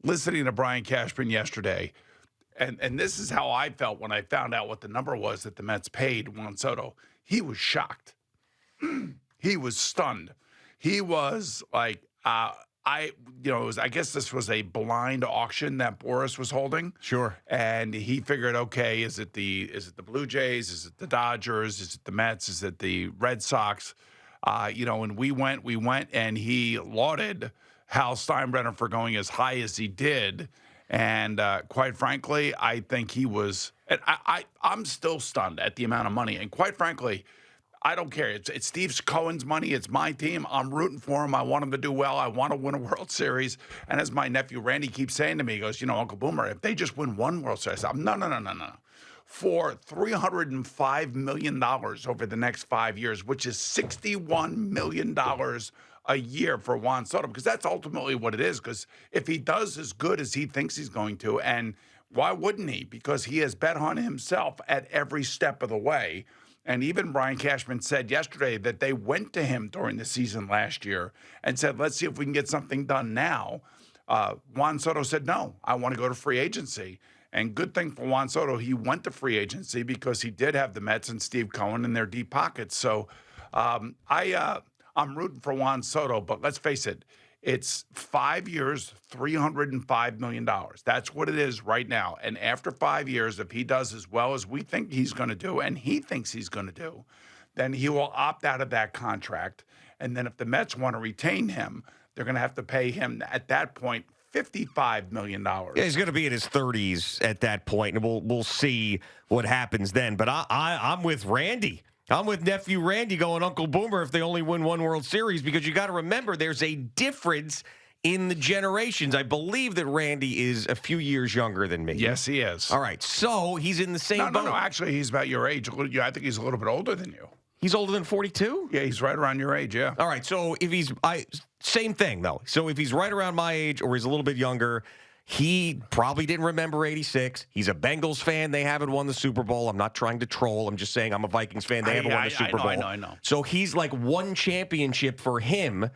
listening to Brian Cashman yesterday, and this is how I felt when I found out what the number was that the Mets paid Juan Soto. He was shocked. He was stunned. He was like, I guess this was a blind auction that Boris was holding. Sure. And he figured, okay, is it the Blue Jays? Is it the Dodgers? Is it the Mets? Is it the Red Sox? And we went, and he lauded Hal Steinbrenner for going as high as he did. And quite frankly, I think he was, and I'm still stunned at the amount of money. And quite frankly, I don't care. It's Steve Cohen's money. It's my team. I'm rooting for him. I want him to do well. I want to win a World Series. And as my nephew Randy keeps saying to me, he goes, Uncle Boomer, if they just win one World Series, no. For $305 million over the next 5 years, which is $61 million a year for Juan Soto, because that's ultimately what it is. Because if he does as good as he thinks he's going to, and why wouldn't he? Because he has bet on himself at every step of the way. And even Brian Cashman said yesterday that they went to him during the season last year and said, let's see if we can get something done now. Juan Soto said, no, I want to go to free agency. And good thing for Juan Soto, he went to free agency because he did have the Mets and Steve Cohen in their deep pockets. So I'm rooting for Juan Soto, but let's face it, it's 5 years, $305 million. That's what it is right now. And after 5 years, if he does as well as we think he's going to do, and he thinks he's going to do, then he will opt out of that contract. And then if the Mets want to retain him, they're going to have to pay him at that point $55 million. Yeah, he's going to be in his 30s at that point, and we'll see what happens then. But I'm with Randy. I'm with nephew Randy going Uncle Boomer if they only win one World Series, because you got to remember there's a difference in the generations. I believe that Randy is a few years younger than me. Yes, he is. All right, so he's in the same boat. No, actually, he's about your age. I think he's a little bit older than you. He's older than 42? Yeah, he's right around your age, yeah. All right, so if he's same thing, though. So if he's right around my age or he's a little bit younger, he probably didn't remember 86. He's a Bengals fan. They haven't won the Super Bowl. I'm not trying to troll. I'm just saying I'm a Vikings fan. They haven't won the Super Bowl. I know. So he's like one championship for him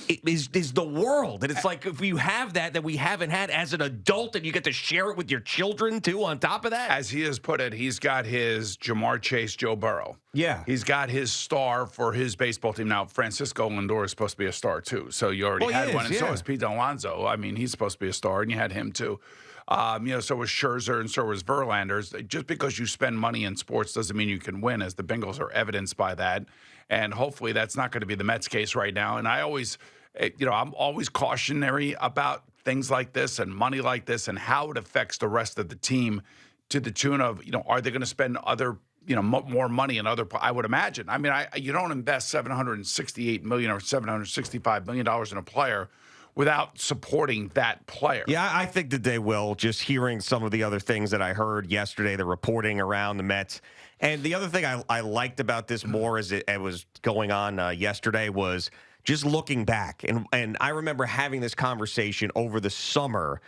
is the world. And it's like if you have that we haven't had as an adult, and you get to share it with your children, too, on top of that. As he has put it, he's got his Jamar Chase, Joe Burrow. Yeah. He's got his star for his baseball team. Now, Francisco Lindor is supposed to be a star, too. So you already had one. And so is Pete Alonso. I mean, he's supposed to be a star, and you had him, too. So was Scherzer and so was Verlander. Just because you spend money in sports doesn't mean you can win, as the Bengals are evidenced by that. And hopefully that's not going to be the Mets case right now. And I always, I'm always cautionary about things like this and money like this and how it affects the rest of the team, to the tune of, are they going to spend other, more money in other, I would imagine. I mean, you don't invest $768 million or $765 million in a player without supporting that player. Yeah, I think that they will, just hearing some of the other things that I heard yesterday, the reporting around the Mets. And the other thing I liked about this more as it was going on yesterday was just looking back. And I remember having this conversation over the summer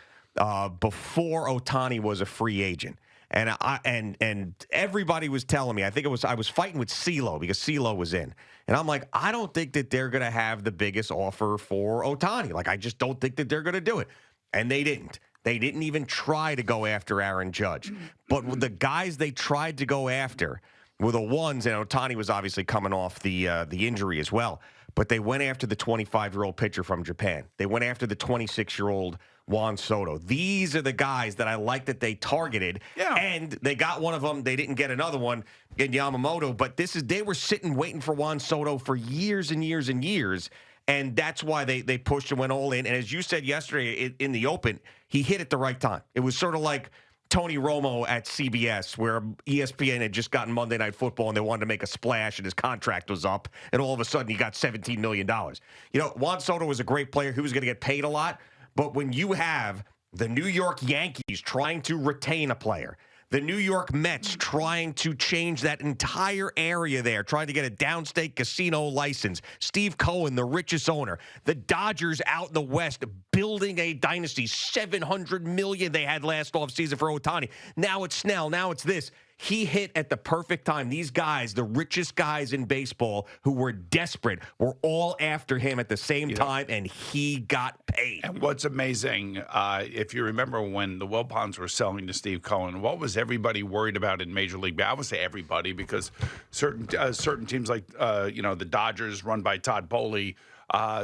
before Ohtani was a free agent. And everybody was telling me, I was fighting with CeeLo because CeeLo was in. And I'm like, I don't think that they're going to have the biggest offer for Ohtani. Like, I just don't think that they're going to do it. And they didn't. They didn't even try to go after Aaron Judge. But with the guys they tried to go after were the ones, and Ohtani was obviously coming off the injury as well, but they went after the 25-year-old pitcher from Japan. They went after the 26-year-old Juan Soto. These are the guys that I like that they targeted. Yeah. And they got one of them. They didn't get another one in Yamamoto. But they were sitting waiting for Juan Soto for years and years and years. And that's why they pushed and went all in. And as you said yesterday in the open, he hit at the right time. It was sort of like Tony Romo at CBS, where ESPN had just gotten Monday Night Football and they wanted to make a splash and his contract was up. And all of a sudden he got $17 million. Juan Soto was a great player. He was going to get paid a lot. But when you have the New York Yankees trying to retain a player, the New York Mets trying to change that entire area there, trying to get a downstate casino license, Steve Cohen, the richest owner, the Dodgers out in the West building a dynasty, $700 million they had last offseason for Ohtani. Now it's Snell. Now it's this. he hit at the perfect time. These guys, the richest guys in baseball who were desperate, were all after him at the same time, and he got paid. And what's amazing, if you remember when the Wilpons were selling to Steve Cohen, what was everybody worried about in Major League? I would say everybody, because certain teams like the Dodgers, run by Todd Bowley,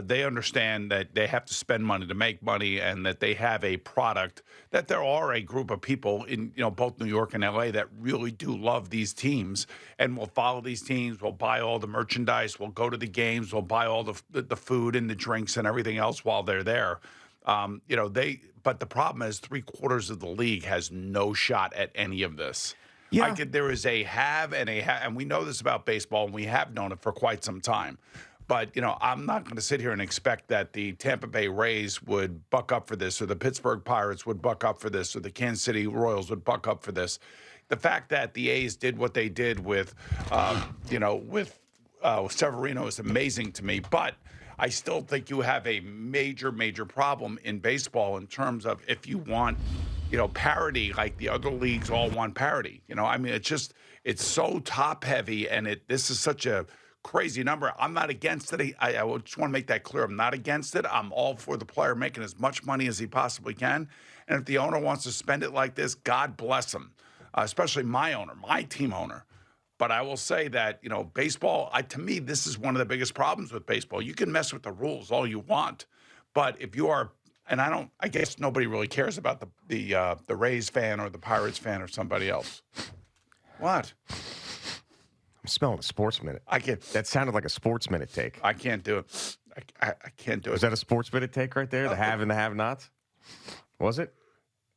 they understand that they have to spend money to make money, and that they have a product, that there are a group of people in both New York and LA that really do love these teams and will follow these teams, will buy all the merchandise, will go to the games, will buy all the food and the drinks and everything else while they're there. But the problem is 3/4 of the league has no shot at any of this. Yeah. There is a have and a have, and we know this about baseball, and we have known it for quite some time. But, I'm not going to sit here and expect that the Tampa Bay Rays would buck up for this, or the Pittsburgh Pirates would buck up for this, or the Kansas City Royals would buck up for this. The fact that the A's did what they did with Severino is amazing to me. But I still think you have a major, major problem in baseball in terms of if you want, parity, like the other leagues all want parity. It's so top heavy, and this is such a crazy number. I'm not against it. I just want to make that clear. I'm not against it. I'm all for the player making as much money as he possibly can. And if the owner wants to spend it like this, God bless him, especially my owner, my team owner. But I will say that, baseball, to me, this is one of the biggest problems with baseball. You can mess with the rules all you want, but if you are, and I guess nobody really cares about the Rays fan or the Pirates fan or somebody else. What? I'm smelling a sports minute. I can't. That sounded like a sports minute take. I can't do it. I can't do it. Was that a sports minute take right there? The have and the have-nots? Was it?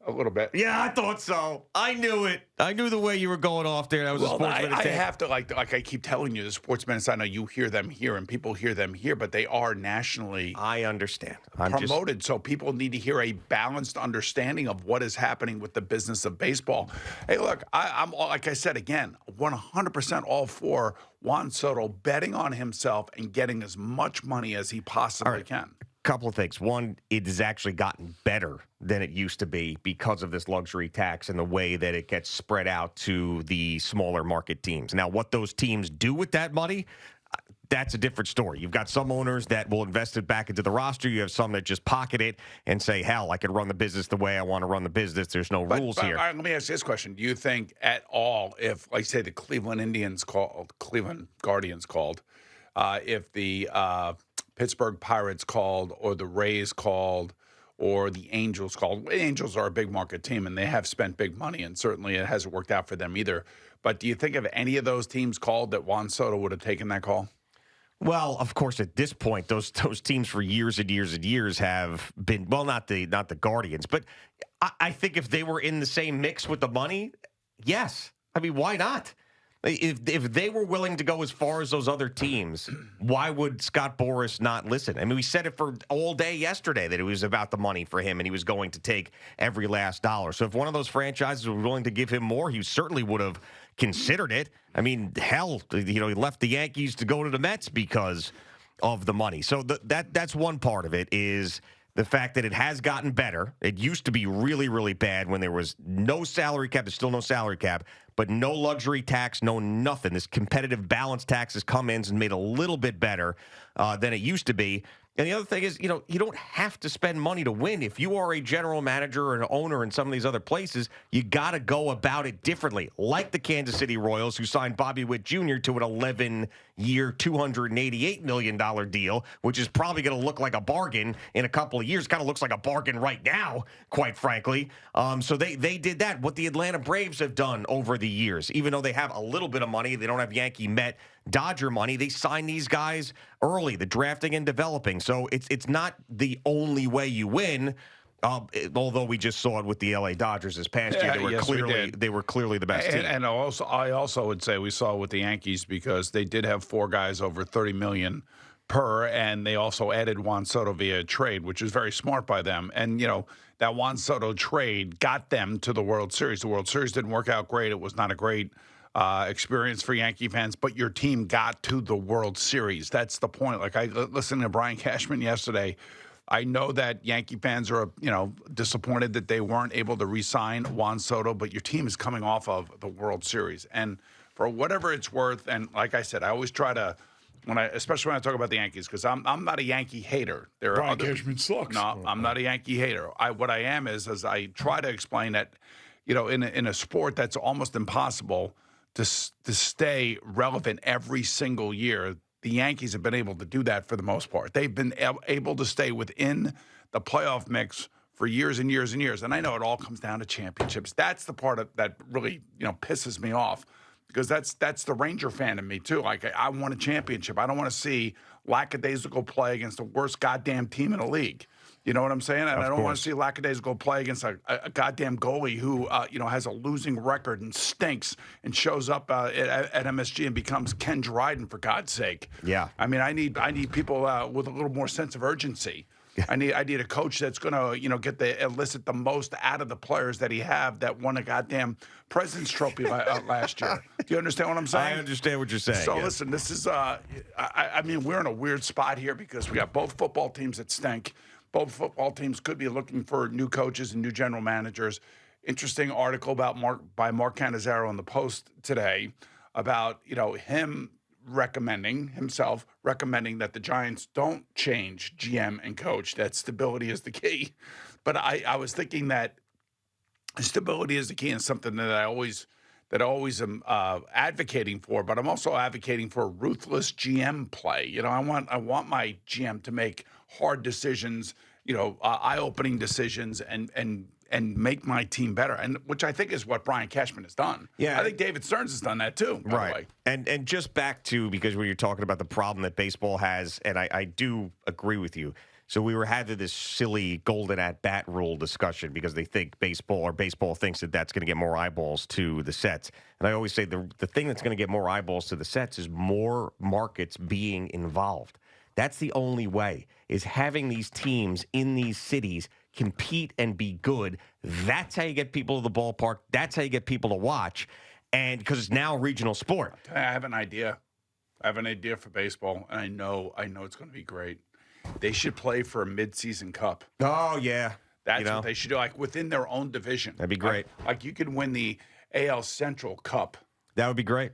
A little bit. Yeah, I thought so. I knew it. I knew the way you were going off there. That was a sports minute take. I have to, like I keep telling you, the sports minutes, I know you hear them here and people hear them here, but they are nationally I understand. promoted. So people need to hear a balanced understanding of what is happening with the business of baseball. Hey, look, I'm like I said, again, 100% all for Juan Soto betting on himself and getting as much money as he possibly can. Couple of things. One, it has actually gotten better than it used to be because of this luxury tax and the way that it gets spread out to the smaller market teams. Now, what those teams do with that money, that's a different story. You've got some owners that will invest it back into the roster. You have some that just pocket it and say, hell, I can run the business the way I want to run the business. There's no rules here. All right, let me ask you this question. Do you think at all, if, like, say, the Cleveland Guardians called, if the Pittsburgh Pirates called, or the Rays called, or the Angels called. Angels are a big market team, and they have spent big money, and certainly it hasn't worked out for them either. But do you think if any of those teams called that Juan Soto would have taken that call? Well, of course, at this point, those teams for years and years and years have been, well, not the Guardians, but I think if they were in the same mix with the money, yes. I mean, why not? If they were willing to go as far as those other teams, why would Scott Boras not listen? I mean, we said it for all day yesterday that it was about the money for him and he was going to take every last dollar. So if one of those franchises was willing to give him more, he certainly would have considered it. I mean, hell, he left the Yankees to go to the Mets because of the money. So that's one part of it is the fact that it has gotten better. It used to be really, really bad when there was no salary cap. There's still no salary cap, but no luxury tax, no nothing. This competitive balance tax has come in and made a little bit better than it used to be. And the other thing is, you don't have to spend money to win. If you are a general manager or an owner in some of these other places, you got to go about it differently. Like the Kansas City Royals, who signed Bobby Witt Jr. to an 11-year, $288 million deal, which is probably going to look like a bargain in a couple of years. Kind of looks like a bargain right now, quite frankly. So they did that. What the Atlanta Braves have done over the years, even though they have a little bit of money, they don't have Yankee, Met, Dodger money. They sign these guys early, the drafting and developing. So it's not the only way you win. Although we just saw it with the LA Dodgers this past year, they were clearly the best team. And I also would say we saw it with the Yankees because they did have 4 guys over $30 million per, and they also added Juan Soto via trade, which is very smart by them. And that Juan Soto trade got them to the World Series. The World Series didn't work out great. It was not a great experience for Yankee fans, but your team got to the World Series. That's the point. Like I listened to Brian Cashman yesterday, I know that Yankee fans are, disappointed that they weren't able to re-sign Juan Soto, but your team is coming off of the World Series. And for whatever it's worth, and like I said, I always try to, especially when I talk about the Yankees, because I'm not a Yankee hater. There are Brian Cashman sucks. No, I'm not a Yankee hater. What I am is I try to explain that, in a sport that's almost impossible to stay relevant every single year. The Yankees have been able to do that for the most part. They've been able to stay within the playoff mix for years and years and years. And I know it all comes down to championships. That's the part that really, pisses me off, because that's the Ranger fan in me too. Like, I want a championship. I don't want to see lackadaisical play against the worst goddamn team in the league. You know what I'm saying? And I don't want to see lackadaisical play against a goddamn goalie who, has a losing record and stinks and shows up at MSG and becomes Ken Dryden, for God's sake. Yeah. I mean, I need people with a little more sense of urgency. I need a coach that's going to, elicit the most out of the players that he have that won a goddamn President's Trophy last year. Do you understand what I'm saying? I understand what you're saying. So yes. listen, this is, I mean, we're in a weird spot here because we got both football teams that stink. Both football teams could be looking for new coaches and new general managers. Interesting article by Mark Cannizzaro in the Post today about, him recommending that the Giants don't change GM and coach, that stability is the key. But I was thinking that stability is the key and something that I always am advocating for, but I'm also advocating for ruthless GM play. I want my GM to make hard decisions, eye-opening decisions, and make my team better, and which I think is what Brian Cashman has done. Yeah, I think David Stearns has done that too. By the way. And just back to, because when you're talking about the problem that baseball has, and I do agree with you. So we were having this silly golden at-bat rule discussion because they think baseball thinks that that's going to get more eyeballs to the sets. And I always say the thing that's going to get more eyeballs to the sets is more markets being involved. That's the only way, is having these teams in these cities compete and be good. That's how you get people to the ballpark. That's how you get people to watch. And because it's now a regional sport. I have an idea. For baseball, and I know it's going to be great. They should play for a midseason cup. Oh, yeah. That's what they should do, like within their own division. That'd be great. Like you could win the AL Central Cup. That would be great.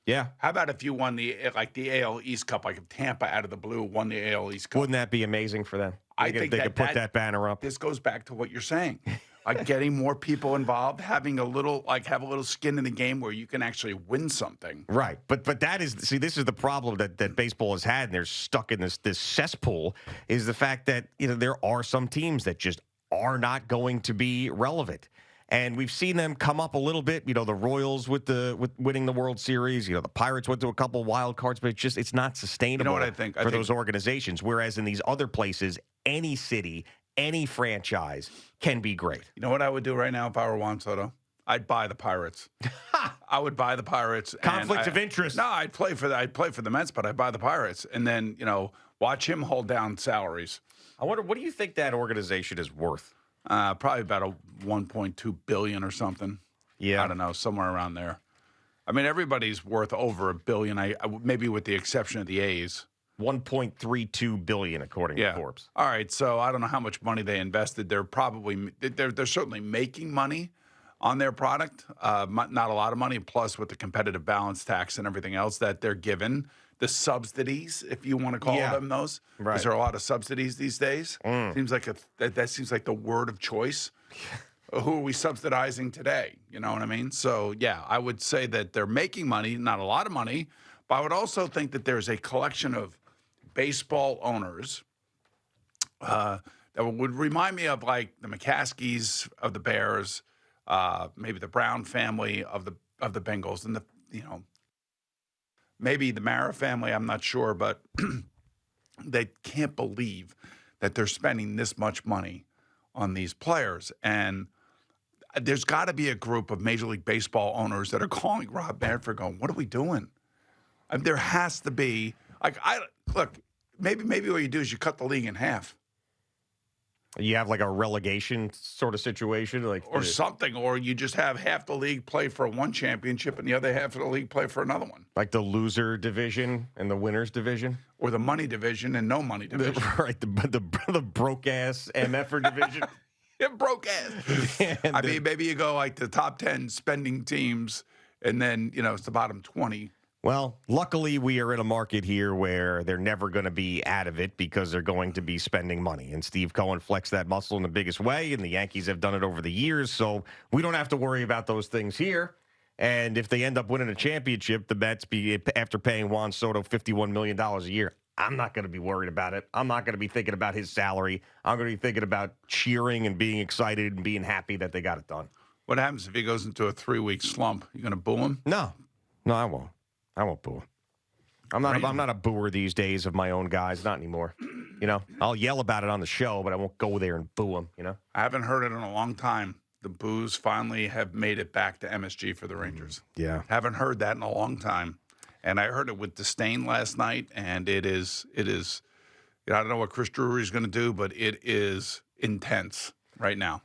Yeah. How about if you won the AL East Cup, like if Tampa out of the blue won the AL East Cup? Wouldn't that be amazing for them? I think they could put that banner up. This goes back to what you're saying. Like getting more people involved, having have a little skin in the game where you can actually win something. Right. But this is the problem that baseball has had, and they're stuck in this cesspool, is the fact that, there are some teams that just are not going to be relevant. And we've seen them come up a little bit, the Royals with winning the World Series, the Pirates went to a couple wild cards, but it's not sustainable. What I think? For those organizations. Whereas in these other places, any city, any franchise can be great. You know what I would do right now if I were Juan Soto? I'd buy the Pirates. I would buy the Pirates. Conflict of interest. No, I'd play for the Mets, but I'd buy the Pirates, and then watch him hold down salaries. I wonder, what do you think that organization is worth? Probably about a $1.2 billion or something. Yeah, I don't know, somewhere around there. I mean, everybody's worth over $1 billion. I maybe with the exception of the A's. 1.32 billion, according to Forbes. All right, so I don't know how much money they invested. They're certainly making money on their product. Not a lot of money. Plus, with the competitive balance tax and everything else that they're given, the subsidies, if you want to call them those. Right. Is there a lot of subsidies these days? Seems like that seems like the word of choice. Who are we subsidizing today? You know what I mean? So, yeah, I would say that they're making money, not a lot of money, but I would also think that there's a collection of baseball owners that would remind me of like the McCaskies of the Bears, maybe the Brown family of the Bengals, and maybe the Mara family. I'm not sure, but they can't believe that they're spending this much money on these players. And there's got to be a group of Major League Baseball owners that are calling Rob Manfred going, what are we doing? I mean, there has to be, look, maybe what you do is you cut the league in half. You have like a relegation sort of situation, or something, or you just have half the league play for one championship and the other half of the league play for another one, like the loser division and the winners division, or the money division and no money division. right? The broke ass MFer division. It broke ass. I mean, maybe you go like the top 10 spending teams, and then it's the bottom 20. Well, luckily, we are in a market here where they're never going to be out of it because they're going to be spending money. And Steve Cohen flexed that muscle in the biggest way, and the Yankees have done it over the years. So we don't have to worry about those things here. And if they end up winning a championship, the Mets, after paying Juan Soto $51 million a year, I'm not going to be worried about it. I'm not going to be thinking about his salary. I'm going to be thinking about cheering and being excited and being happy that they got it done. What happens if he goes into a 3-week slump? You going to boo him? No, I won't. I won't boo him. I'm not a booer these days of my own guys. Not anymore. I'll yell about it on the show, but I won't go there and boo him. I haven't heard it in a long time. The boos finally have made it back to MSG for the Rangers. Yeah. Haven't heard that in a long time. And I heard it with disdain last night, and it is. I don't know what Chris Drury is going to do, but it is intense right now.